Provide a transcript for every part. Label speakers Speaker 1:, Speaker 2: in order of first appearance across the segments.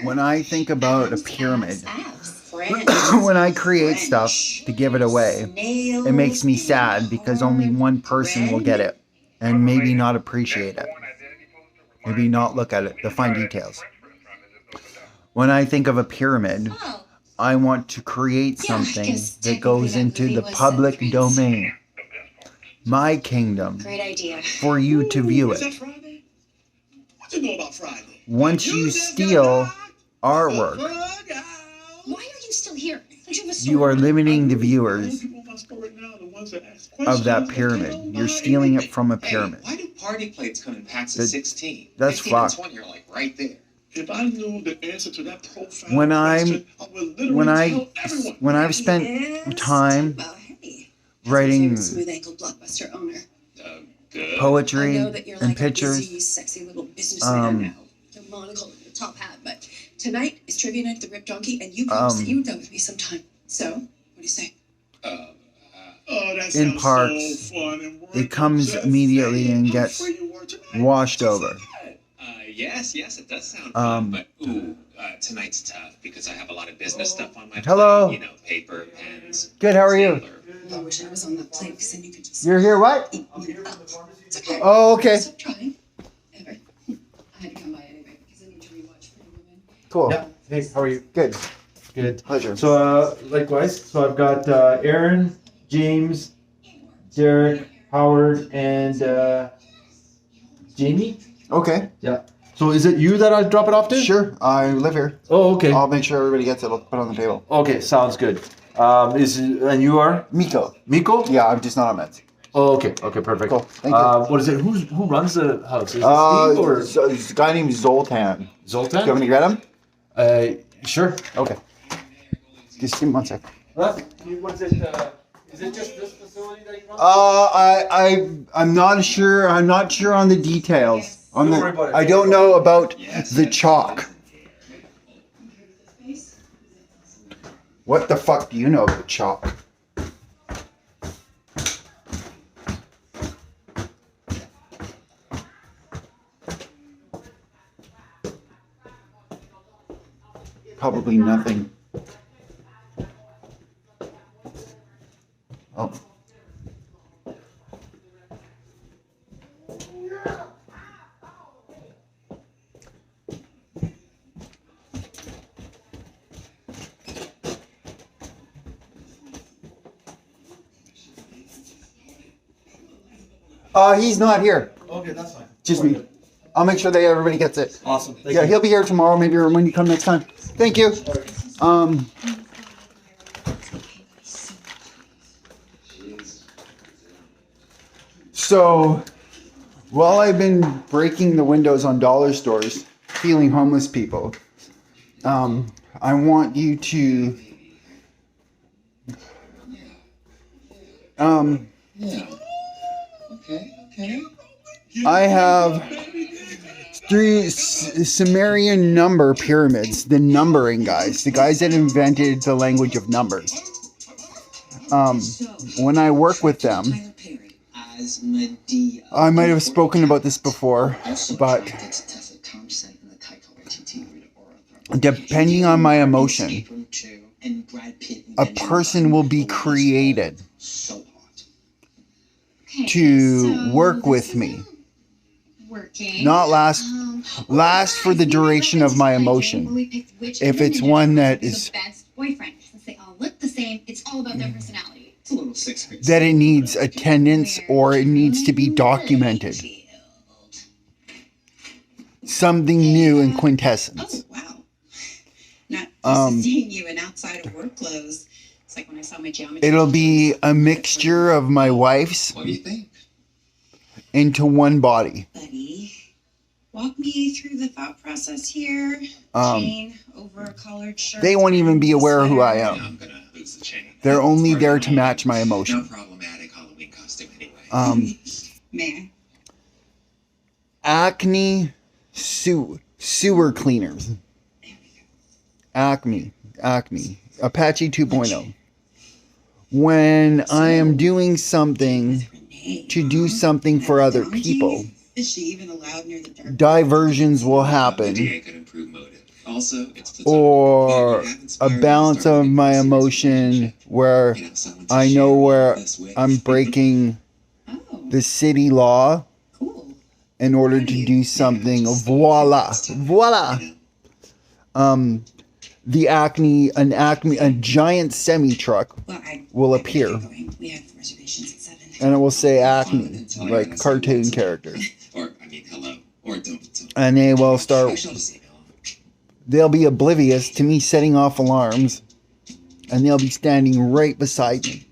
Speaker 1: When I think about a pyramid, when I create stuff to give it away, it makes me sad because only one person will get it and maybe not appreciate it. Maybe not look at it, the fine details. When I think of a pyramid, I want to create something that goes into the public domain. My kingdom.
Speaker 2: Great idea.
Speaker 1: For you to view it.
Speaker 3: What you know about Friday?
Speaker 1: Once you steal artwork,
Speaker 2: Why are you still here? Don't you have a
Speaker 1: you are
Speaker 2: sword?
Speaker 1: limiting the viewers of that pyramid. You're stealing it from a pyramid.
Speaker 3: Why do party plates come in packs of 16?
Speaker 1: That's
Speaker 3: 15 and
Speaker 1: fucked.
Speaker 3: 20 are like right there. If I knew the answer to that profound
Speaker 1: When
Speaker 3: question, I would literally tell everyone.
Speaker 1: when I've spent time
Speaker 2: Well, hey.
Speaker 1: writing
Speaker 2: Smooth ankle blockbuster owner.
Speaker 3: Good.
Speaker 2: I
Speaker 1: poetry
Speaker 2: know that you're
Speaker 1: and
Speaker 2: like a
Speaker 1: pictures,
Speaker 2: busy, sexy little businessman now. The monocle and the top hat, but tonight is trivia night at the Rip Donkey, and you promised that you would go with me sometime. So, what do you say?
Speaker 3: Oh, that
Speaker 1: in
Speaker 3: sounds
Speaker 1: parts,
Speaker 3: so fun and
Speaker 1: it comes
Speaker 3: just
Speaker 1: immediately
Speaker 3: saying
Speaker 1: and
Speaker 3: how
Speaker 1: gets
Speaker 3: free you were tonight.
Speaker 1: washed over.
Speaker 3: Yes, it does sound
Speaker 1: Um,
Speaker 3: fun, but tonight's tough because I have a lot of business stuff on my
Speaker 1: Hello.
Speaker 3: plate. You know, paper, pens.
Speaker 1: Good, how are you?
Speaker 3: stapler.
Speaker 2: I wish I was on that plane, because then you could just
Speaker 1: You're here, what?
Speaker 2: eat me up. It's okay.
Speaker 1: Oh, okay.
Speaker 2: Stop trying. Ever. I had to come by anyway, because I need to rewatch Pretty Woman.
Speaker 1: Cool.
Speaker 4: Yeah. Hey, how are you?
Speaker 1: Good.
Speaker 4: Good.
Speaker 1: Pleasure.
Speaker 4: So, likewise. So I've got Aaron, James, Derek, Howard, and Jamie.
Speaker 1: Okay.
Speaker 4: Yeah. So is it you that I drop it off to?
Speaker 1: Sure. I live here.
Speaker 4: Oh, okay.
Speaker 1: I'll make sure everybody gets it. I'll put it on the table.
Speaker 4: Okay, sounds good. And you are
Speaker 1: Miko.
Speaker 4: Miko?
Speaker 1: Yeah, I'm just not on meds.
Speaker 4: Oh, okay. Okay, perfect.
Speaker 1: Cool. Thank you.
Speaker 4: What is it? Who runs the house? Is it Steve or
Speaker 1: It's a guy named Zoltan. Do you want
Speaker 4: Zoltan?
Speaker 1: me to get him?
Speaker 4: Sure.
Speaker 1: Okay. Just give me 1 sec.
Speaker 4: What is it? Is it just this facility that you run?
Speaker 1: I'm not sure. I'm not sure on the details. On
Speaker 4: Don't worry about it.
Speaker 1: I don't know about the chalk. What the fuck do you know about chalk? Probably nothing. Oh. He's not here.
Speaker 4: Okay, that's fine.
Speaker 1: Just me. I'll make sure that everybody gets it.
Speaker 4: Awesome. Thank
Speaker 1: Yeah,
Speaker 4: you.
Speaker 1: he'll be here tomorrow, maybe when you come next time. Thank you. So, while I've been breaking the windows on dollar stores, feeling homeless people, I want you to,
Speaker 3: Okay.
Speaker 1: I have three Sumerian number pyramids, the numbering guys, the guys that invented the language of numbers. When I work with them,
Speaker 2: Tyler Perry.
Speaker 1: I might have spoken about this before, but depending on my emotion, a person will be created to work with me. Not last for the duration of my emotion. If it's one that is
Speaker 5: boyfriend, since they all look the same, it's all about their personality.
Speaker 3: It's a little 6 feet.
Speaker 1: that it needs attendance or it needs to be documented. Something new in quintessence.
Speaker 2: Oh, wow. Not just seeing you in outside of work clothes. It's like when I saw my geometry.
Speaker 1: It'll be a mixture of my wife's
Speaker 3: What do you think?
Speaker 1: into one body.
Speaker 2: Buddy, walk me through the thought process here. Chain over a collared shirt.
Speaker 1: They won't even be aware of who I
Speaker 3: Yeah,
Speaker 1: am.
Speaker 3: I'm gonna lose the chain.
Speaker 1: They're only
Speaker 3: Part of
Speaker 1: there
Speaker 3: the
Speaker 1: to match my
Speaker 3: No
Speaker 1: emotion.
Speaker 3: problematic Halloween costume anyway.
Speaker 2: Man.
Speaker 1: Acne sewer cleaners. Acme. Apache 2.0. When I am doing something to do something for other people,
Speaker 2: Is she even allowed near the dark?
Speaker 1: diversions will happen.
Speaker 3: DA could improve motive. Also, it's
Speaker 1: or a balance of my emotion where I know where I'm breaking
Speaker 2: Oh,
Speaker 1: the city law
Speaker 2: cool.
Speaker 1: in order to do something. Voila. Voila. A giant semi truck
Speaker 2: Well, I
Speaker 1: will
Speaker 2: I better
Speaker 1: appear,
Speaker 2: get going. We have reservations at 7.
Speaker 1: and it will say Acme, like cartoon characters.
Speaker 3: Or, I mean, hello. Or don't.
Speaker 1: And they will start,
Speaker 3: Actually, I'll just email them.
Speaker 1: they'll be oblivious to me setting off alarms, and they'll be standing right beside me.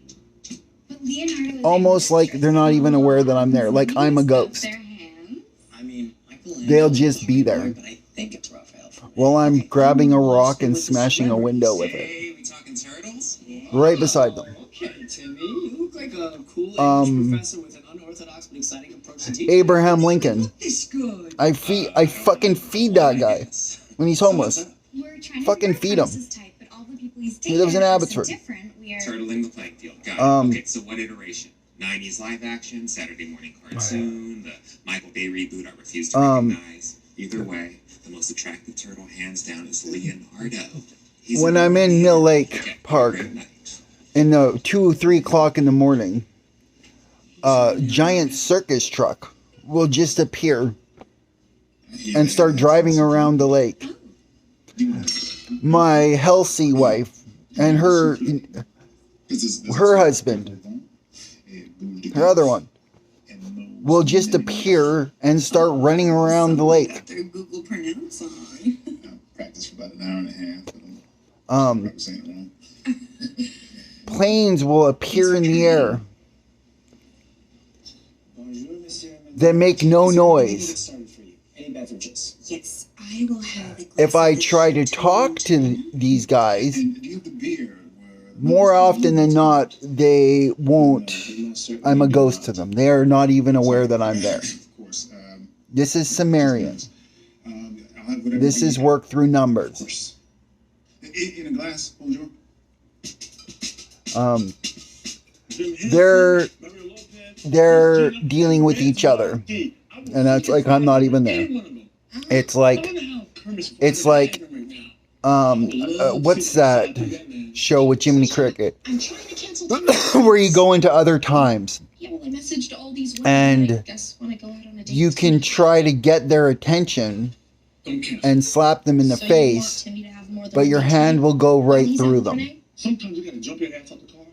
Speaker 5: But Leonardo is
Speaker 1: Almost like they're not even aware that I'm there, like I'm a ghost.
Speaker 5: Their hands.
Speaker 2: I mean, Michelangelo
Speaker 1: They'll just be there.
Speaker 2: But I think it's Raphael.
Speaker 1: While I'm grabbing a rock and smashing a window with it.
Speaker 3: Hey, we talking turtles?
Speaker 1: Right beside them.
Speaker 6: Okay, Timmy, you look like a cool English professor with an unorthodox but exciting approach to teaching.
Speaker 1: Abraham Lincoln.
Speaker 2: It's good.
Speaker 1: I fucking feed that guy when he's homeless.
Speaker 5: We're trying
Speaker 1: Fucking
Speaker 5: to
Speaker 1: feed him.
Speaker 5: type, but all the people he's
Speaker 1: He lives in
Speaker 5: dated are so
Speaker 1: Abbotsford.
Speaker 5: different. We are
Speaker 3: Turtling the playing field. Got it. Okay, so what iteration? 90s live action, Saturday morning cartoon, the Michael Bay reboot I refuse to recognize. Either way, the most attractive turtle hands down is Leonardo. He's
Speaker 1: When
Speaker 3: a-
Speaker 1: I'm in Mill Lake
Speaker 3: Okay,
Speaker 1: Park
Speaker 3: great night.
Speaker 1: in the 2 or 3 o'clock in the morning, a giant circus truck will just appear and start driving around the lake. My Halsey wife and her husband, her other one, will just appear and start running around the lake.
Speaker 2: Got their Google pronounce on.
Speaker 7: Practice for about an hour and a half. But
Speaker 1: Um,
Speaker 7: I'm saying it wrong.
Speaker 1: Planes will appear in the air that make no noise.
Speaker 6: Any beverages?
Speaker 2: Yes, I will have the
Speaker 1: If I
Speaker 2: glass of
Speaker 1: try to
Speaker 2: Chateau
Speaker 1: talk to
Speaker 2: Mountain.
Speaker 1: these guys,
Speaker 7: And do you have the beer?
Speaker 1: more often than not, they won't. I'm a ghost to them. They are not even aware that I'm there.
Speaker 7: Of course.
Speaker 1: This is Sumerian.
Speaker 7: I'll have whatever
Speaker 1: This
Speaker 7: you
Speaker 1: is
Speaker 7: got.
Speaker 1: work through
Speaker 7: Of
Speaker 1: numbers.
Speaker 7: course. In a glass, bonjour.
Speaker 1: They're dealing with each other, and that's like I'm not even there. It's like what's that show with Jiminy Cricket
Speaker 2: I'm trying to cancel.
Speaker 1: where you go into other times
Speaker 2: Yeah, well, I messaged all these women.
Speaker 1: And
Speaker 2: I guess when I go out on a date.
Speaker 1: you can try to get their attention and slap them in the
Speaker 2: So you
Speaker 1: face,
Speaker 2: want Timmy to have more than
Speaker 1: but your
Speaker 2: one
Speaker 1: hand
Speaker 2: date
Speaker 1: will go
Speaker 2: when
Speaker 1: right
Speaker 2: he's
Speaker 1: through
Speaker 2: out
Speaker 1: them.
Speaker 2: tonight?
Speaker 7: Sometimes you gotta jump your ass out the car.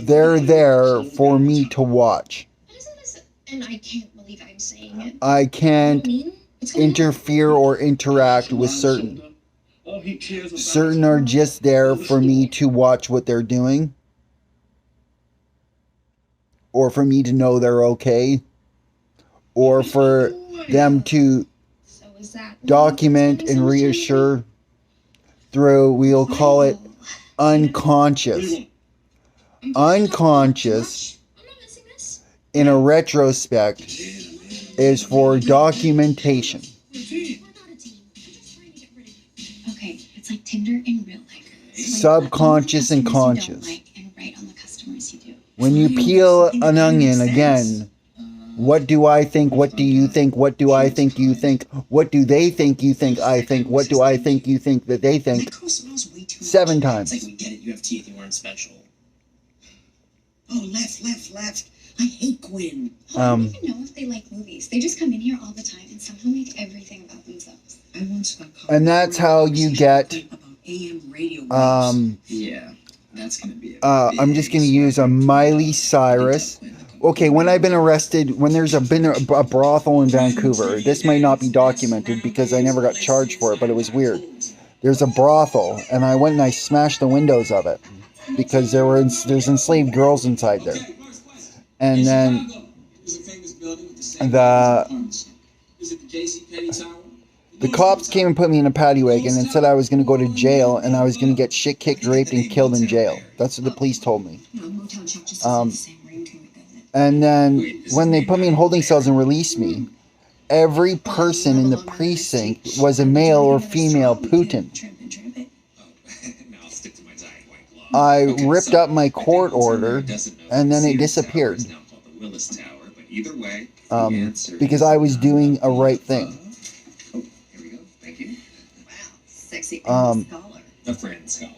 Speaker 1: They're there for me to watch.
Speaker 2: What is this? And I can't believe I'm saying it.
Speaker 1: I
Speaker 2: You know
Speaker 1: can't
Speaker 2: what I mean? What's going on?
Speaker 1: interfere or interact with certain. Certain are just there for me to watch what they're doing, or for me to know they're okay, or for them to
Speaker 2: So is that
Speaker 1: document and reassure through, we'll call it unconscious. Unconscious,
Speaker 2: I'm not missing this.
Speaker 1: in a retrospect, is for documentation.
Speaker 5: We're not a team. I'm just trying to get rid of you. Okay, it's like Tinder in real life.
Speaker 1: Subconscious and conscious.
Speaker 5: And write on the customers you do.
Speaker 1: When you peel an onion again, what do I think? What do you think? What do I think you think? What do they think you think I think? What do I think you think that they think?
Speaker 6: That girl smells way too
Speaker 1: 7
Speaker 6: much.
Speaker 1: times.
Speaker 6: It's like, we get it, you have teeth, you weren't special.
Speaker 2: Oh, left. I hate Gwen.
Speaker 5: I don't even know if they like movies. They just come in here all the time and somehow make everything about themselves.
Speaker 2: I once got caught.
Speaker 1: And that's how you get,
Speaker 2: About AM radio waves.
Speaker 6: Yeah, that's gonna be
Speaker 1: I'm just going to use a Miley Cyrus. Okay, when I've been arrested, when there's been a brothel in Vancouver, this might not be documented because I never got charged for it, but it was weird. There's a brothel, and I went and I smashed the windows of it because there's enslaved girls inside there. And then the cops came and put me in a paddy wagon and said I was going to go to jail and I was going to get shit kicked, raped, and killed in jail. That's what the police told me.
Speaker 2: No, Motown Chuck just
Speaker 1: Um,
Speaker 2: the same ring to it, doesn't it?
Speaker 1: And then when they put me in holding cells and released me, every person in the precinct was a male or female Putin.
Speaker 2: Tramp it.
Speaker 3: No, I'll stick to my diet, White Claw.
Speaker 1: I
Speaker 3: Okay,
Speaker 1: ripped
Speaker 3: so
Speaker 1: up my
Speaker 3: I think
Speaker 1: court
Speaker 3: what's
Speaker 1: order,
Speaker 3: everyone doesn't know
Speaker 1: and
Speaker 3: is
Speaker 1: then it
Speaker 3: Sears Tower
Speaker 1: disappeared.
Speaker 3: is now called the Willis Tower, but either way, the answer
Speaker 1: because
Speaker 3: is
Speaker 1: I was doing a right thing.
Speaker 3: Oh, here we go. Thank you.
Speaker 2: Wow, 6 See,
Speaker 1: Um,
Speaker 2: scholar.
Speaker 3: A friend scholar.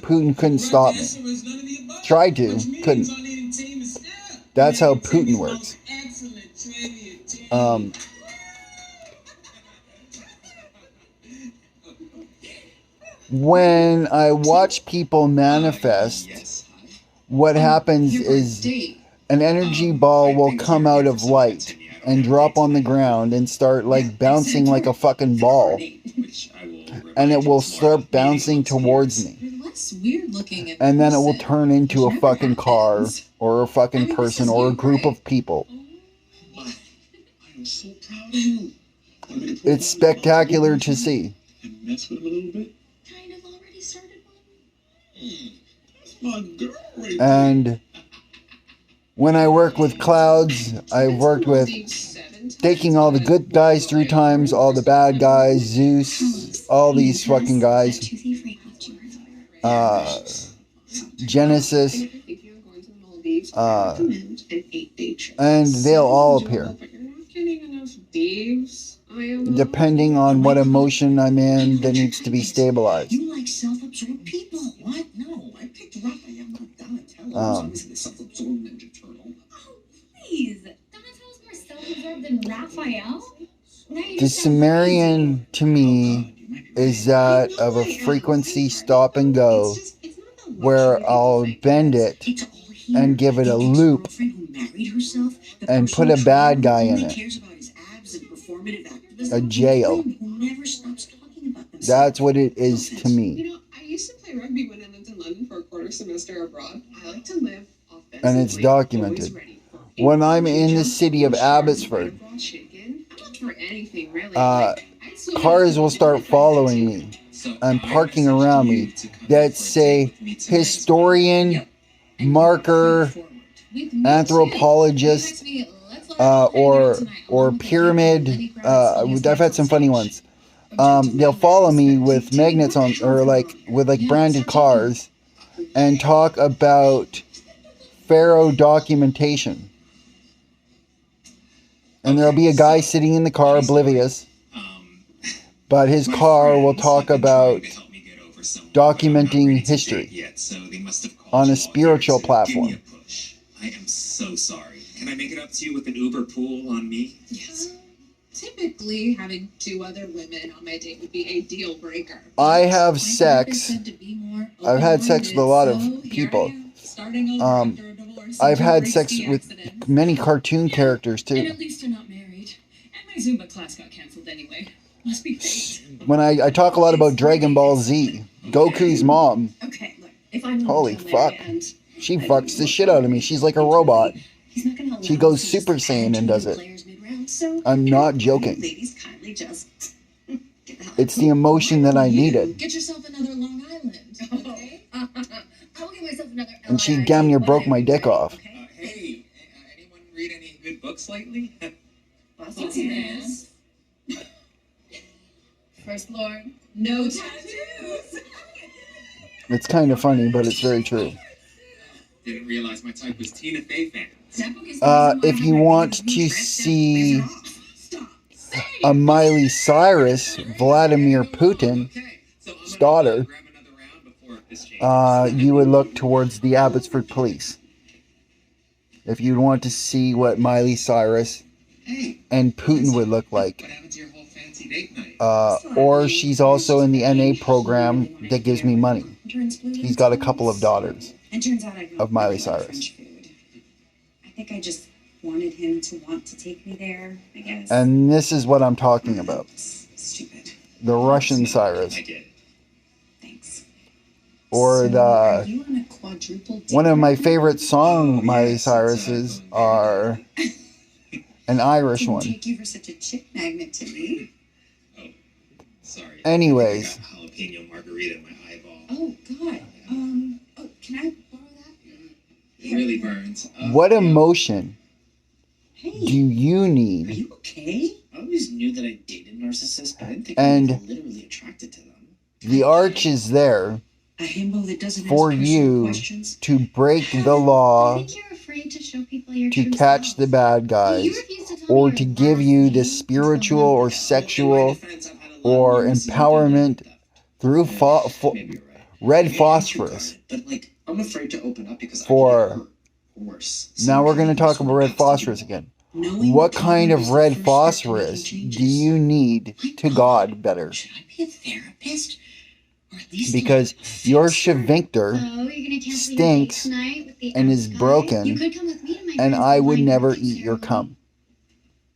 Speaker 1: Putin couldn't stop me. Tried to, couldn't. That's how Putin works. When I watch people manifest,
Speaker 3: Yes, hi.
Speaker 1: what happens
Speaker 2: Here for a
Speaker 1: is
Speaker 2: date.
Speaker 1: an energy ball will come out of light and drop on the ground and start like bouncing like a fucking ball.
Speaker 3: Which I will
Speaker 1: And it
Speaker 3: remind
Speaker 1: will
Speaker 3: you tomorrow,
Speaker 1: start
Speaker 3: maybe
Speaker 1: bouncing
Speaker 3: once a year.
Speaker 1: towards me.
Speaker 2: You're less weird looking in
Speaker 1: And then it will
Speaker 2: person.
Speaker 1: turn into a
Speaker 2: Which never
Speaker 1: fucking car
Speaker 2: happens.
Speaker 1: or a
Speaker 2: I
Speaker 1: fucking
Speaker 2: mean, this
Speaker 1: person
Speaker 2: is
Speaker 1: or a
Speaker 2: you,
Speaker 1: group
Speaker 2: right?
Speaker 1: of people.
Speaker 7: I am so proud of you. Want me to put
Speaker 1: It's
Speaker 7: you on
Speaker 1: spectacular
Speaker 7: the
Speaker 1: to see.
Speaker 7: and mess with him a little bit?
Speaker 5: Kind of already started one.
Speaker 7: That's my girl right there.
Speaker 1: And when I work with clouds, I've worked with taking all the good guys 3 times, all the bad guys, Zeus, all these fucking guys,
Speaker 5: Toothy freak left you her.
Speaker 1: Genesis,
Speaker 2: If you're going to the Maldives,
Speaker 1: Uh,
Speaker 2: I recommend an 8-day trip.
Speaker 1: and they'll all appear.
Speaker 2: But you're not getting enough Daves. I am
Speaker 1: Depending on what emotion I'm in that needs to be stabilized.
Speaker 6: You like self-absorbed people. What? No, I picked Raphael, not Donatello. Obviously, the self-absorbed Ninja Turtle.
Speaker 5: Oh, please. Donatello's more self-absorbed than Raphael. Now you
Speaker 1: The
Speaker 5: just sound
Speaker 1: Sumerian to me is that of a frequency stop and go where I'll bend it
Speaker 6: It's all here.
Speaker 1: and give it a
Speaker 6: The
Speaker 1: loop
Speaker 6: ex-girlfriend who married herself, the
Speaker 1: and
Speaker 6: personal
Speaker 1: put a bad
Speaker 6: trainer
Speaker 1: guy
Speaker 6: who
Speaker 1: in
Speaker 6: only
Speaker 1: it.
Speaker 6: cares about his abs and performative activism,
Speaker 1: A jail.
Speaker 6: the friend who never stops talking about themselves.
Speaker 1: That's what it is to
Speaker 2: You
Speaker 1: me.
Speaker 2: know, I used to play rugby when I lived in London for a quarter semester abroad. I like to live offensively.
Speaker 1: And it's documented.
Speaker 2: Always ready for
Speaker 1: When I'm
Speaker 2: anything.
Speaker 1: in the
Speaker 2: Jump,
Speaker 1: city of
Speaker 2: push hard,
Speaker 1: Abbotsford,
Speaker 2: raw chicken. I'm up for anything, really.
Speaker 1: uh,
Speaker 2: I'd swim
Speaker 1: cars
Speaker 2: in
Speaker 1: will
Speaker 2: the
Speaker 1: start
Speaker 2: pool if I had
Speaker 1: following
Speaker 2: to.
Speaker 1: me
Speaker 3: So
Speaker 1: and
Speaker 3: I
Speaker 1: parking
Speaker 3: messaged
Speaker 1: around
Speaker 3: you
Speaker 1: me
Speaker 3: to come
Speaker 1: that
Speaker 3: in for a date
Speaker 1: say
Speaker 3: with me tonight.
Speaker 1: historian,
Speaker 2: And
Speaker 1: marker,
Speaker 2: forward. With me too.
Speaker 1: anthropologist,
Speaker 2: Text me, let's let her hang out
Speaker 1: or
Speaker 2: tonight,
Speaker 1: or
Speaker 2: along with the
Speaker 1: pyramid.
Speaker 2: Lenny Kravitz,
Speaker 1: I've had some funny ones.
Speaker 2: Objective
Speaker 1: They'll follow me
Speaker 2: manifest.
Speaker 1: with magnets on, or like with like
Speaker 2: Yeah,
Speaker 1: branded
Speaker 2: such a-
Speaker 1: cars, and talk about Pharaoh documentation. And there'll be a guy sitting in the car oblivious, but his
Speaker 3: My
Speaker 1: car will
Speaker 3: friends
Speaker 1: talk
Speaker 3: have been trying
Speaker 1: about
Speaker 3: to help me get over someone,
Speaker 1: documenting
Speaker 3: but I'm not ready to
Speaker 1: history
Speaker 3: date yet, so they must have called
Speaker 1: on
Speaker 3: you
Speaker 1: a
Speaker 3: all
Speaker 1: spiritual
Speaker 3: here to
Speaker 1: platform.
Speaker 3: Give me a push. I am so sorry. Can I make it up to you with an Uber pool on me?
Speaker 2: Yes. Typically, having 2 other women on my date would be a deal breaker.
Speaker 1: I have
Speaker 2: My
Speaker 1: sex.
Speaker 2: therapist said to be more
Speaker 1: I've had sex with a lot of
Speaker 2: open-minded, so
Speaker 1: people.
Speaker 2: here I am, starting over
Speaker 1: Um,
Speaker 2: after a divorce
Speaker 1: I've
Speaker 2: and
Speaker 1: had
Speaker 2: 2
Speaker 1: sex
Speaker 2: risky
Speaker 1: with
Speaker 2: accidents.
Speaker 1: many cartoon characters
Speaker 8: And
Speaker 1: too.
Speaker 8: at least I'm not married. And my Zumba class got canceled anyway. Must be fate.
Speaker 1: When I talk a lot about Dragon Ball Z, Goku's mom,
Speaker 2: Okay, look, if I'm
Speaker 1: Holy
Speaker 2: not
Speaker 1: fuck.
Speaker 2: and
Speaker 1: she fucks the shit out of me. She's like a robot.
Speaker 2: he's not gonna
Speaker 1: She
Speaker 2: allow
Speaker 1: goes
Speaker 2: us to just
Speaker 1: Super
Speaker 2: add
Speaker 1: Saiyan
Speaker 2: 2
Speaker 1: and does
Speaker 2: new
Speaker 1: it.
Speaker 2: players mid-round, so
Speaker 1: I'm not joking.
Speaker 2: ladies kindly just get the hell
Speaker 1: It's the emotion that I needed.
Speaker 2: Get yourself another Long Island, okay?
Speaker 5: I will give myself another
Speaker 1: And she
Speaker 5: LII,
Speaker 1: damn near broke
Speaker 5: whatever,
Speaker 1: my dick
Speaker 5: right?
Speaker 1: off.
Speaker 5: Okay.
Speaker 3: Hey, anyone read any good books lately?
Speaker 2: What's this?
Speaker 5: First Lord.
Speaker 2: No tattoos.
Speaker 1: It's kind of funny, but it's very true.
Speaker 3: Didn't realize my type was Tina Fey fan.
Speaker 1: If you want to see a Miley Cyrus, Vladimir Putin,
Speaker 3: Okay, so I'm gonna
Speaker 1: daughter,
Speaker 3: grab another round before this changes.
Speaker 1: you would look towards the Abbotsford Police. If you'd want to see what Miley Cyrus
Speaker 3: Hey,
Speaker 1: and Putin would look like.
Speaker 3: what happened to your whole fancy date night?
Speaker 1: Or she's also in the NA program that gives me money. He's got a couple of daughters.
Speaker 9: And turns out I grew
Speaker 1: Of
Speaker 9: up
Speaker 1: Miley
Speaker 9: with a lot of
Speaker 1: Cyrus.
Speaker 9: French food. I think I just wanted him to want to take me there, I guess.
Speaker 1: And this is what I'm talking about.
Speaker 9: It's stupid.
Speaker 1: The Russian Cyrus.
Speaker 3: I get it.
Speaker 9: Thanks.
Speaker 1: Or
Speaker 9: So,
Speaker 1: the...
Speaker 9: are you on a quadruple date
Speaker 1: One of my
Speaker 9: right now?
Speaker 1: favorite song Miley Cyrus's are an Irish
Speaker 9: Didn't
Speaker 1: one.
Speaker 9: take you for such a chick magnet to me.
Speaker 3: Sorry.
Speaker 1: Anyways.
Speaker 3: I got jalapeno margarita in my eyeball.
Speaker 9: Oh God. Oh, can I borrow that?
Speaker 3: It really burns.
Speaker 1: What emotion
Speaker 9: Hey,
Speaker 1: do you
Speaker 9: are
Speaker 1: need
Speaker 9: you okay?
Speaker 6: I always knew that I dated narcissists, but I didn't think
Speaker 1: And-
Speaker 6: I was literally attracted to them.
Speaker 1: the arch is there
Speaker 9: A himbo that doesn't
Speaker 1: for
Speaker 9: ask personal
Speaker 1: you
Speaker 9: questions.
Speaker 1: to break the
Speaker 5: I
Speaker 1: law,
Speaker 5: think you're afraid to show people your
Speaker 1: to
Speaker 5: true
Speaker 1: catch
Speaker 5: self.
Speaker 1: the bad
Speaker 5: You
Speaker 1: guys,
Speaker 5: refuse to tell
Speaker 1: or
Speaker 5: me
Speaker 1: to
Speaker 5: your
Speaker 1: give
Speaker 5: last
Speaker 1: you
Speaker 5: name
Speaker 1: the
Speaker 5: until
Speaker 1: spiritual
Speaker 5: one
Speaker 1: or
Speaker 5: day.
Speaker 1: sexual
Speaker 6: In my defense, I've had a lot
Speaker 1: or
Speaker 6: of nervous
Speaker 1: empowerment through
Speaker 6: Maybe you're right.
Speaker 1: red
Speaker 6: Maybe I
Speaker 1: phosphorus.
Speaker 6: think about it, but like, I'm afraid to open up because
Speaker 1: For-
Speaker 6: I get hurt. Worse.
Speaker 1: Now we're going to talk about red phosphorus again. What kind of red phosphorus do you need to God better?
Speaker 6: Should I be a therapist? Or at least
Speaker 1: Because your sphincter
Speaker 5: Oh, you're gonna cancel your date
Speaker 1: stinks
Speaker 5: tonight with the
Speaker 1: and
Speaker 5: ex
Speaker 1: is
Speaker 5: guy?
Speaker 1: broken,
Speaker 5: You could come with me to my
Speaker 1: and
Speaker 5: friend's
Speaker 1: I would
Speaker 5: blind
Speaker 1: never
Speaker 5: birthday
Speaker 1: eat your
Speaker 5: ceremony.
Speaker 1: cum.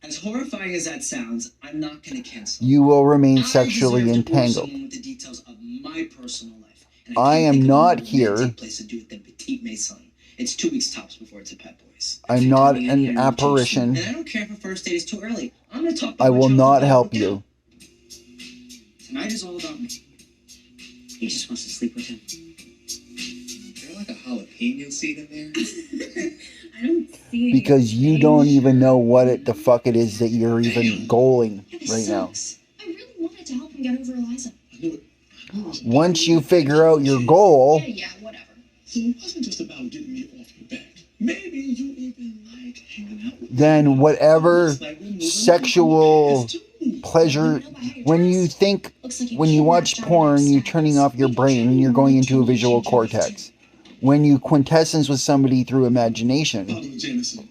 Speaker 6: As horrifying as that sounds, I'm not going to cancel.
Speaker 1: You will remain
Speaker 6: I
Speaker 1: sexually
Speaker 6: deserve to bore
Speaker 1: entangled.
Speaker 6: someone with the details of my personal life. And
Speaker 1: I
Speaker 6: can't
Speaker 1: am
Speaker 6: think of a
Speaker 1: not
Speaker 6: more
Speaker 1: here-
Speaker 6: romantic place to do it than Petite Maison. It's 2 weeks tops before it's a Pet Boys.
Speaker 1: I'm
Speaker 6: If you're
Speaker 1: not
Speaker 6: coming in
Speaker 1: an
Speaker 6: here, you're too
Speaker 1: apparition.
Speaker 6: soon. And I don't care if a first date is too early. I'm going to talk about
Speaker 1: I
Speaker 6: my
Speaker 1: will
Speaker 6: childhood
Speaker 1: not
Speaker 6: life
Speaker 1: help
Speaker 6: with
Speaker 1: you.
Speaker 6: Tonight is all about me. He just wants to sleep with him.
Speaker 3: Is there like a jalapeno seed in there?
Speaker 9: I don't see
Speaker 1: Because you don't even know what the fuck it is that you're even goaling
Speaker 2: Yeah, this
Speaker 1: right now.
Speaker 2: sucks. I really wanted to help him get over Eliza.
Speaker 7: I knew it. I knew it was
Speaker 1: Once you figure out your goal,
Speaker 2: Yeah, whatever.
Speaker 7: So it wasn't just about getting me off your back. Maybe you even like hanging out with me.
Speaker 1: then whatever
Speaker 7: It's like we're moving
Speaker 1: sexual
Speaker 7: fast, too.
Speaker 1: pleasure, when you think,
Speaker 2: Looks like
Speaker 1: when you watch
Speaker 2: kidnapped
Speaker 1: porn,
Speaker 2: Johnny
Speaker 1: you're
Speaker 2: Depp's
Speaker 1: turning
Speaker 2: sex.
Speaker 1: off your brain and you're going into a visual cortex. When you quintessence with somebody through imagination,
Speaker 7: Pablo Jameson.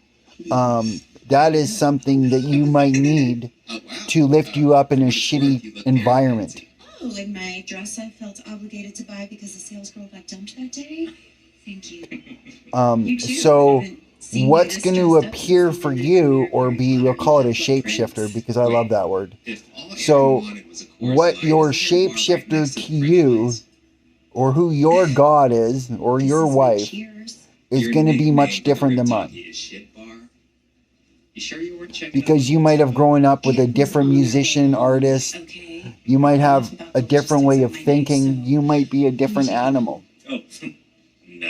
Speaker 1: that is something that you might need
Speaker 3: Oh, wow.
Speaker 1: to lift you up in a shitty environment.
Speaker 9: Oh, in my dress I felt obligated to buy because the salesgirl got dumped that day. Thank you. You too.
Speaker 1: So
Speaker 9: Haven't seen
Speaker 1: what's
Speaker 9: you this
Speaker 1: going to
Speaker 9: dressed up
Speaker 1: appear
Speaker 9: since
Speaker 1: for
Speaker 9: the
Speaker 1: you,
Speaker 9: year
Speaker 1: or
Speaker 9: we
Speaker 1: be, we'll
Speaker 9: were
Speaker 1: call it a
Speaker 9: footprints.
Speaker 1: shapeshifter, because I love that word.
Speaker 3: If all Aaron
Speaker 1: So,
Speaker 3: wanted was a Coors
Speaker 1: what
Speaker 3: Light,
Speaker 1: your
Speaker 3: is there a bar right
Speaker 1: shapeshifter
Speaker 3: next
Speaker 1: to
Speaker 3: the French
Speaker 1: you,
Speaker 3: place?
Speaker 1: or who your God is, or
Speaker 9: This
Speaker 1: your
Speaker 9: is my
Speaker 1: wife,
Speaker 9: cheers.
Speaker 1: is
Speaker 3: Your
Speaker 1: going to be
Speaker 3: nickname
Speaker 1: much
Speaker 3: for the
Speaker 1: different than
Speaker 3: Rip
Speaker 1: mine.
Speaker 3: Donkey is Shit Bar? You sure you weren't checking out
Speaker 1: Because
Speaker 3: the
Speaker 1: you might have
Speaker 3: hotel?
Speaker 1: grown up with a
Speaker 9: It was
Speaker 1: different
Speaker 9: on that
Speaker 1: musician,
Speaker 9: day.
Speaker 1: artist.
Speaker 9: Okay.
Speaker 1: You might
Speaker 9: Enough
Speaker 1: have
Speaker 9: about
Speaker 1: a
Speaker 9: the
Speaker 1: different way of
Speaker 9: logistics of my day,
Speaker 1: thinking.
Speaker 9: so-
Speaker 1: You might be a different animal.
Speaker 3: Oh, no.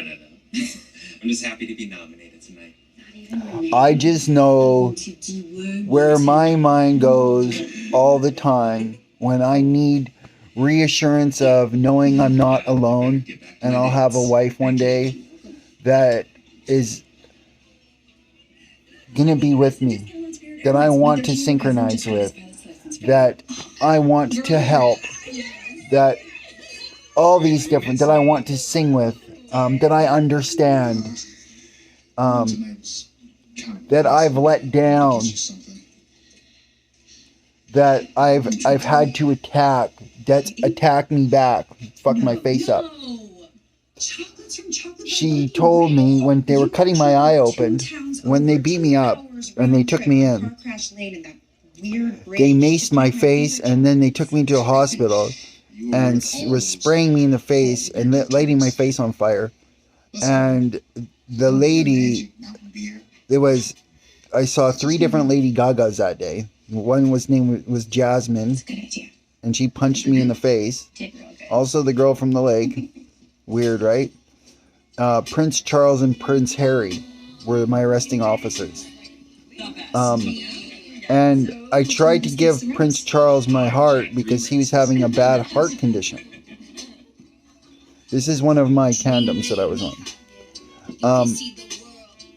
Speaker 3: I'm just happy to be nominated tonight.
Speaker 9: Not even when
Speaker 1: I just know
Speaker 9: to do
Speaker 1: where my mind goes all the time when I need reassurance of knowing I'm not alone
Speaker 3: Get back to
Speaker 1: and
Speaker 3: my
Speaker 1: I'll have a
Speaker 3: dates.
Speaker 1: wife one day that is gonna be with me, that I want to synchronize with, that I want to help, that all these different, that I want to sing with, that I understand, that I've let down, that I've had to attack, that's attacked me back, fuck my face up. She told me when they were cutting my eye open, when they beat me up and they took me in, they maced my face and then they took me to a hospital and was spraying me in the face and lighting my face on fire. And the lady, I saw 3 different Lady Gagas that day. One was Jasmine,
Speaker 2: Good idea.
Speaker 1: and she punched me in the face.
Speaker 2: Did real good.
Speaker 1: Also the girl from the lake. Weird, right? Prince Charles and Prince Harry were my arresting officers. And I tried to give Prince Charles my heart because he was having a bad heart condition. This is one of my tandems that I was on.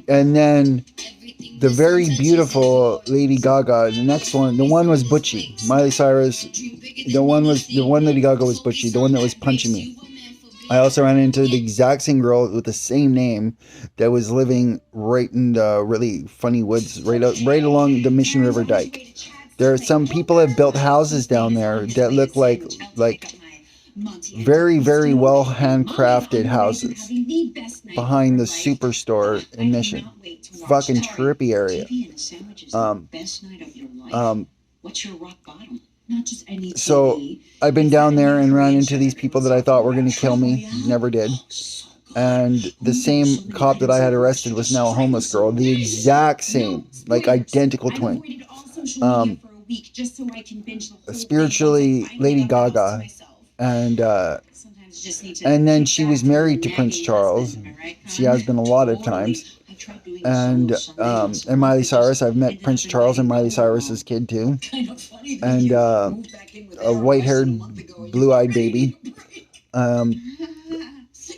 Speaker 1: And then the very beautiful Lady Gaga, the next one, the one was Butchie. Miley Cyrus, the one Lady Gaga was Butchie, the one that was punching me. I also ran into the exact same girl with the same name that was living right in the really funny woods, right along the Mission River Dike. There are some people that have built houses down there that look like very, very well handcrafted houses behind the Superstore in Mission. Fucking trippy area.
Speaker 9: What's your rock bottom? Not just any
Speaker 1: So I've been down there and ran into these people that I thought were going to kill me. Never did. And the same cop that I had arrested was now a homeless girl. The exact same, like identical twin. Spiritually Lady Gaga. And then she was married to Prince Charles. She has been a lot of times. And Miley Cyrus. I've met Prince Charles and Miley Cyrus's kid too. And a white-haired, blue-eyed baby.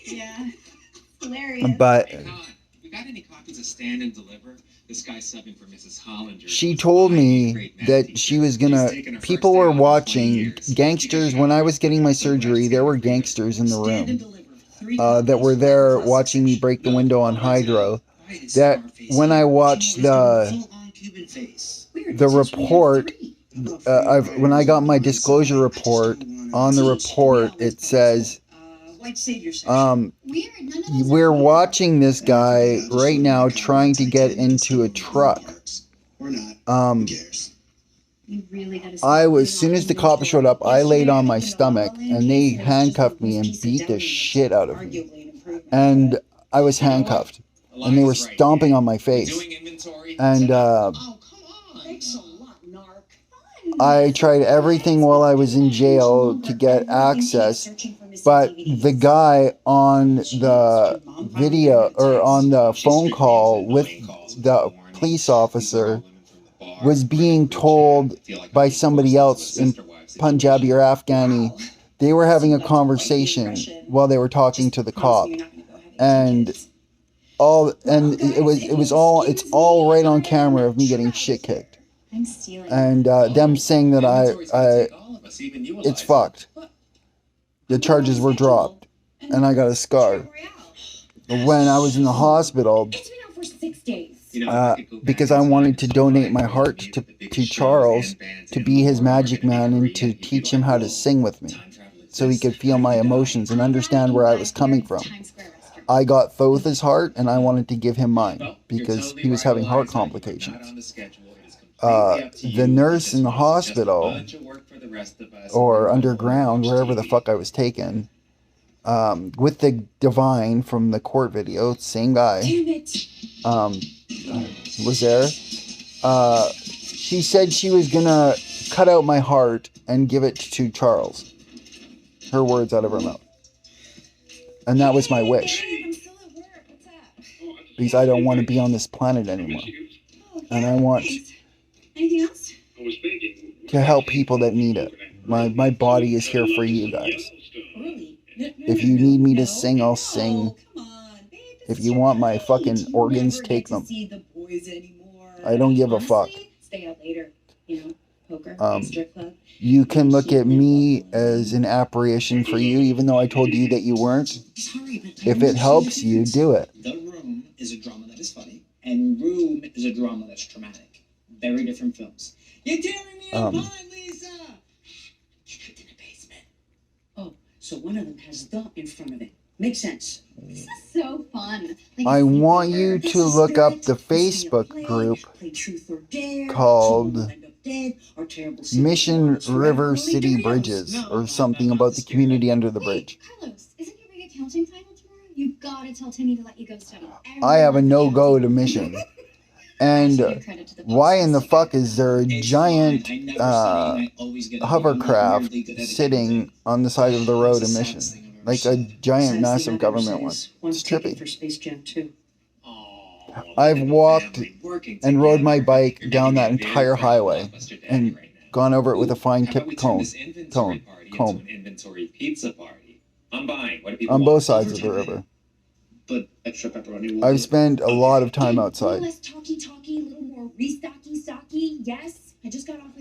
Speaker 9: Yeah. Hilarious.
Speaker 1: But
Speaker 3: Hey, Con, we got any copies of Stand and Deliver? This guy's subbing for Mrs. Hollinger.
Speaker 1: She told me that she was gonna. People were watching gangsters when I was getting my surgery. There were gangsters in the room that were there watching me break the window on Hydro. That when I watched the report, when I got my disclosure report, on the report it says, we're watching this guy right now trying to get into a truck. As soon as the cops showed up, I laid on my stomach and they handcuffed me and beat the shit out of me. And I was handcuffed and they were stomping on my face. And I tried everything while I was in jail to get access, but the guy on the video or on the phone call with the police officer was being told by somebody else in Punjabi or Afghani. They were having a conversation while they were talking to the cop, and it's all right on camera of me getting shit kicked. And them saying that it's fucked. The charges were dropped, and I got a scar. When I was in the hospital, because I wanted to donate my heart to Charles to be his magic man and to teach him how to sing with me, so he could feel my emotions and understand where I was coming from. I got Thotha's heart, and I wanted to give him mine because he was having heart complications. The nurse in the hospital or underground, wherever the fuck I was taken, with the divine from the court video, same guy, was there. She said she was gonna cut out my heart and give it to Charles. Her words out of her mouth. And that was my wish. Because I don't want to be on this planet anymore. And I want to help people that need it. My body is here for you guys. If you need me to sing, I'll sing. If you want my fucking organs, take them. I don't give a fuck. You can look at me as an apparition for you, even though I told you that you weren't. If it helps you, do it.
Speaker 6: The Room is a drama that is funny, and Room is a drama that's traumatic. Very different films. You're tearing me apart, Lisa! You lived in a basement. Oh, so one of them has the in front of it. Makes sense.
Speaker 5: This is so fun.
Speaker 1: I want you to look up the Facebook group called Mission River City Bridges or something about the community under the bridge.
Speaker 5: Carlos, isn't your big accounting final tomorrow? You gotta tell Timmy to let you go study.
Speaker 1: I have a no-go to Mission. And why in the fuck is there a giant hovercraft sitting on the side of the road in Mission? Like a giant, massive government one. It's trippy. I've walked and rode my bike down that entire highway and gone over it with a fine tip comb. On both sides of the river. I've spent a lot of time outside.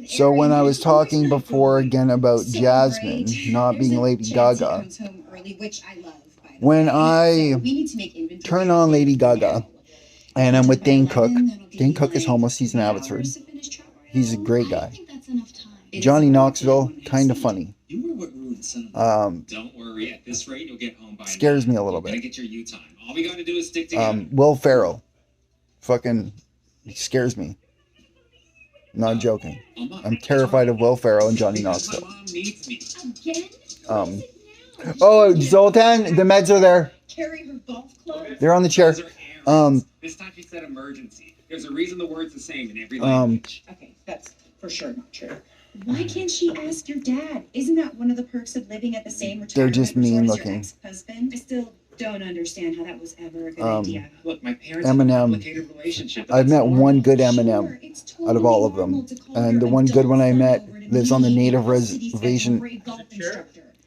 Speaker 1: So when I was talking before again about Jasmine not being Lady Gaga, when I turn on Lady Gaga and I'm with Dane Cook is homeless, he's in Abbotsford. He's a great guy. Johnny Knoxville, kind of funny.
Speaker 3: Don't worry, at this rate you'll get home by
Speaker 1: scares me a little bit.
Speaker 3: Get your U time. All we gotta do is stick together.
Speaker 1: Will Ferrell, fucking scares me. Not joking. I'm terrified of Will Ferrell and Johnny Knoxville. Oh, Zoltan, the meds are there. They're on the chair.
Speaker 3: This time she said emergency. There's a reason the word's the same in every language.
Speaker 9: Okay, that's for sure not true. Why can't she ask your dad? Isn't that one of the perks of living at the same retirement
Speaker 1: They're just mean
Speaker 9: resort as your
Speaker 1: looking.
Speaker 9: ex-husband? I still don't understand how that was ever a good idea.
Speaker 3: Look, my parents have a
Speaker 1: Eminem.
Speaker 3: complicated relationship.
Speaker 1: I've met one good Eminem out of all of them. And the one good one I met lives on the native reservation.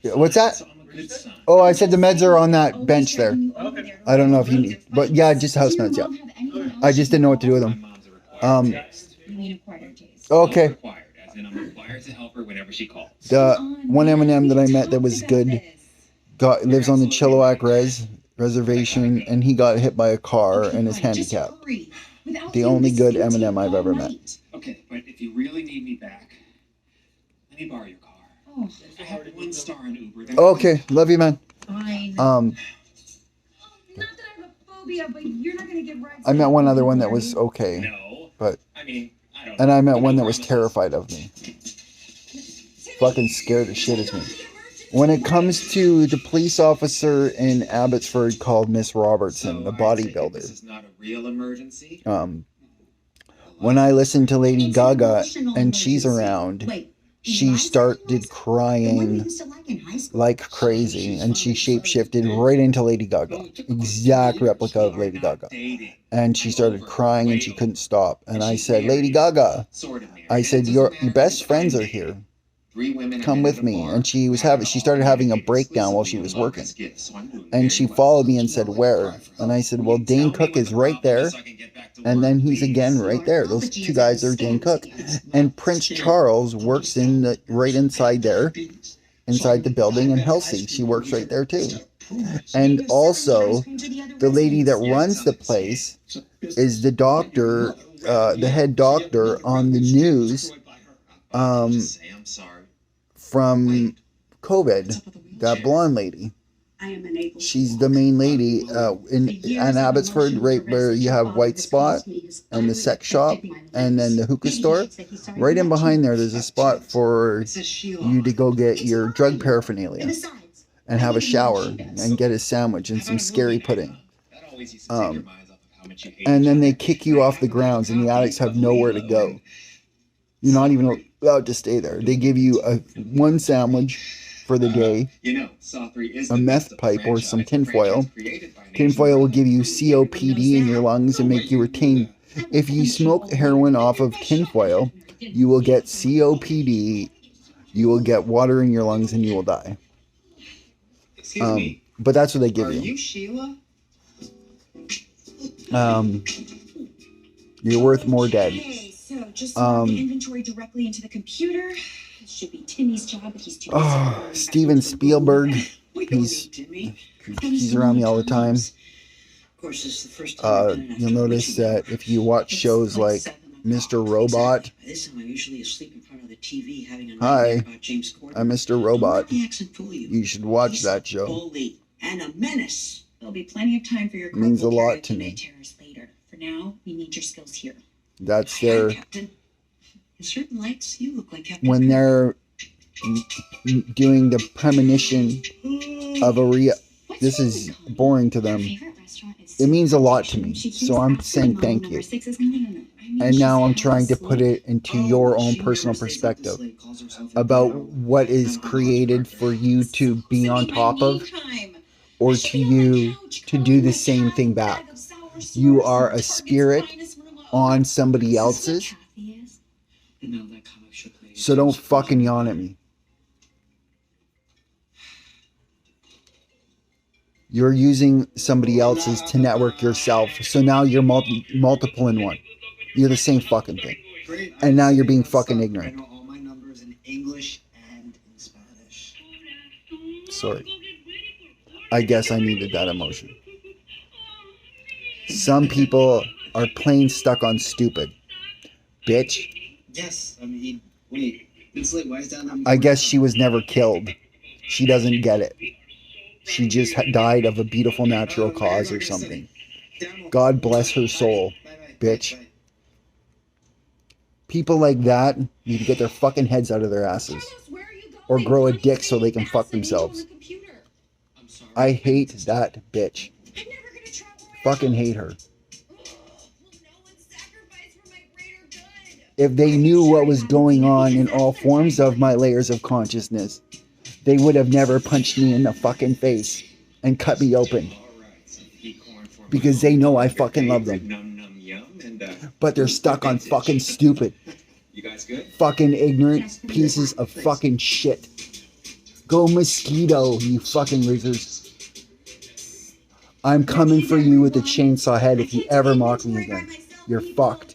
Speaker 1: What's that? Oh, I said the meds are on that bench there. I don't know if you need, but yeah, just house meds, yeah. I just didn't know what to do with them.
Speaker 9: You mean acquired taste.
Speaker 1: Okay.
Speaker 3: Required, as in I'm required to help her whenever she calls.
Speaker 1: The one Eminem that I met that was good lives on the Chilliwack reservation, and he got hit by a car and is handicapped. The only good Eminem I've ever met.
Speaker 3: Okay, but if you really need me back, let me borrow your car.
Speaker 9: Oh,
Speaker 3: I have 1 star on Uber.
Speaker 1: Okay, love you, man.
Speaker 9: fine.
Speaker 5: Not that I have a phobia, but you're not gonna get rides.
Speaker 1: I met one other one that was okay,
Speaker 3: No.
Speaker 1: but
Speaker 3: I mean, I don't
Speaker 1: and
Speaker 3: know.
Speaker 1: I met one that was terrified of me. Fucking scared as shit as me. When it comes to the police officer in Abbotsford called Miss Robertson, the
Speaker 3: I take it This
Speaker 1: bodybuilder.
Speaker 3: is not a real emergency.
Speaker 1: When I listen to Lady Gaga and she's around, she started crying like crazy, and she shapeshifted right into Lady Gaga, exact replica of Lady Gaga, and she started crying and she couldn't stop. And I said, Lady Gaga, I said, your best friends are here. Come with me. And she started having a breakdown while she was working, and she followed me and said, where? And I said, well, Dane Cook is right there, and then he's again right there. Those two guys are Dane Cook, and Prince Charles works right inside there, inside the building in Helsey. She works right there too. And also the lady that runs the place is the doctor, the head doctor on the news from COVID, that blonde lady. She's the main lady in Abbotsford, right where you have White Spot and the sex shop and then the hookah store. Right in behind there's a spot for you to go get your drug paraphernalia and have a shower and get a sandwich and some scary pudding. And then they kick you off the grounds and the addicts have nowhere to go. You're not even allowed to stay there. They give you one sandwich for the day, a meth pipe or some tinfoil. Tinfoil will give you COPD in your lungs and make you retain. If you smoke heroin off of tinfoil, you will get COPD, you will get water in your lungs, and you will die.
Speaker 3: Excuse me.
Speaker 1: But that's what they give
Speaker 3: Are
Speaker 1: you.
Speaker 3: you Sheila?
Speaker 1: You're worth more dead.
Speaker 9: Okay, so just log the inventory directly into the computer. It should be Timmy's job, but he's too busy.
Speaker 1: Oh, Steven Spielberg. He's around me all the time.
Speaker 6: Of course, this is the first time
Speaker 1: You'll notice that if you watch shows like Mr. Robot.
Speaker 6: By this time, I'm usually asleep in front of the TV having a
Speaker 1: Hi,
Speaker 6: nightmare about James Corden.
Speaker 1: I'm Mr. Robot.
Speaker 6: Don't let the accent fool you.
Speaker 1: You should watch
Speaker 6: He's
Speaker 1: that
Speaker 6: a
Speaker 1: show.
Speaker 6: bully and a menace.
Speaker 9: There'll be plenty of time for your
Speaker 1: It means a
Speaker 9: corporal
Speaker 1: lot
Speaker 9: carrot
Speaker 1: to me.
Speaker 9: night terrors later. For now, we need your skills here.
Speaker 1: That's
Speaker 6: Hi,
Speaker 1: their
Speaker 6: Captain. In certain lights, you look like Captain.
Speaker 1: when they're doing the premonition of a real. This is boring to them. It means a lot to me, so I'm saying thank you. And now I'm trying to put it into your own personal perspective about what is created for you to be on top of, or to you to do the same thing back. You are a spirit on somebody else's, so don't fucking yawn at me. You're using somebody else's to network yourself, so now you're multiple in one. You're the same fucking thing. And now you're being fucking ignorant.
Speaker 6: I know all my numbers in English and in Spanish.
Speaker 1: Sorry. I guess I needed that emotion. Some people are plain stuck on stupid. Bitch.
Speaker 6: Yes, I mean, wait. It's like, why is that?
Speaker 1: I guess she was never killed. She doesn't get it. She just died of a beautiful natural cause or something. God bless her soul, bitch. People like that need to get their fucking heads out of their asses. Or grow a dick so they can fuck themselves. I hate that bitch. Fucking hate her. If they knew what was going on in all forms of my layers of consciousness, they would have never punched me in the fucking face and cut me open. Because they know I fucking love them. But they're stuck on fucking stupid. Fucking ignorant pieces of fucking shit. Go mosquito, you fucking losers. I'm coming for you with a chainsaw head if you ever mock me again. You're fucked.